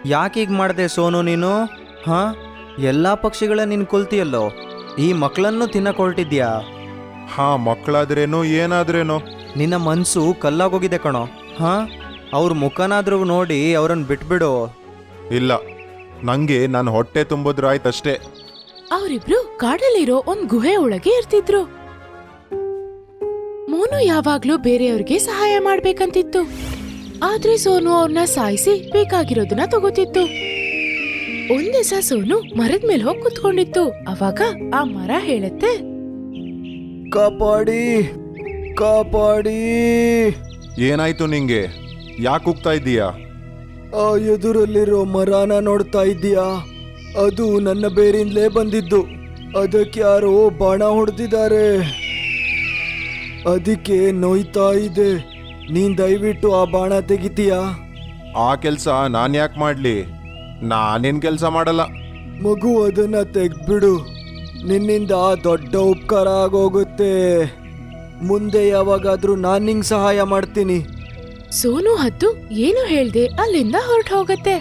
ಯಾಕೆ ಹೀಗೆ ಮಾಡಿದೆ ಸೋನು ನೀನು? ಹಾಂ, ಎಲ್ಲ ಪಕ್ಷಿಗಳ ನೀನು ಕೊಲ್ತಿಯಲ್ಲೋ, ಈ ಮಕ್ಕಳನ್ನು ತಿನ್ನಕ್ಕೆ ಹೊರಟಿದ್ಯಾ? ಮಕ್ಕಳಾದ್ರೇನು ಏನಾದ್ರೇನು. ನಿನ್ನ ಮನಸ್ಸು ಕಲ್ಲಾಗೋಗಿದೆ ಕಣೋ. ಹಾಂ, ಅವ್ರ ಮುಖನಾದ್ರೂ ನೋಡಿ ಅವ್ರನ್ನ ಬಿಟ್ಬಿಡು. ಇಲ್ಲ, ನಂಗೆ ನನ್ನ ಹೊಟ್ಟೆ ತುಂಬಿದ್ರಾಯ್ತಷ್ಟೇ. ಅವರಿಬ್ರು ಕಾಡಲ್ಲಿರೋ ಒಂದ್ ಗುಹೆ ಒಳಗೆ ಇರ್ತಿದ್ರು. ಮೋನು ಯಾವಾಗ್ಲೂ ಬೇರೆಯವ್ರಿಗೆ ಸಹಾಯ ಮಾಡ್ಬೇಕಂತಿತ್ತು, ಆದ್ರೆ ಸೋನು ಅವ್ರನ್ನ ಸಾಯಿಸಿ ಬೇಕಾಗಿರೋದನ್ನ ತಗೋತಿತ್ತು. ಒಂದ್ ದಿವಸ ಸೋನು ಮರದ ಮೇಲೆ ಹೋಗಿ ಕುತ್ಕೊಂಡಿತ್ತು. ಅವಾಗ ಆ ಮರ ಹೇಳುತ್ತೆ, ಕಾಪಾಡಿ ಕಾಪಾಡಿ. ಏನಾಯ್ತು ನಿಂಗೆ? ಯಾಕೆ ಹೋಗ್ತಾ ಇದ್ದೀಯಾ? ಆ ಎದುರಲ್ಲಿರೋ ಮರನ ನೋಡ್ತಾ ಇದ್ದೀಯಾ? ಅದು ನನ್ನ ಬೇರಿಂದಲೇ ಬಂದಿದ್ದು. ಅದಕ್ಕೆ ಯಾರೋ ಬಾಣ ಹೊಡೆದಿದ್ದಾರೆ, ಅದಕ್ಕೆ ನೋಯ್ತಾ ಇದೆ. ನೀನ್ ದಯವಿಟ್ಟು ಆ ಬಾಣ ತೆಗಿತೀಯಾ? ಆ ಕೆಲಸ ನಾನು ಯಾಕೆ ಮಾಡಲಿ? ನಾನೇನು ಕೆಲಸ ಮಾಡಲ್ಲ. ಮಗು, ಅದನ್ನ ತೆಗ್ಬಿಡು. ನಿನ್ನಿಂದ ದೊಡ್ಡ ಉಪಕಾರ ಆಗೋಗುತ್ತೆ. ಮುಂದೆ ಯಾವಾಗಾದ್ರೂ ನಾನು ನಿಂಗೆ ಸಹಾಯ ಮಾಡ್ತೀನಿ. ಸೋನು ಹದ್ದು ಏನು ಹೇಳ್ದೆ ಅಲ್ಲಿಂದ ಹೊರಟು ಹೋಗತ್ತೆ.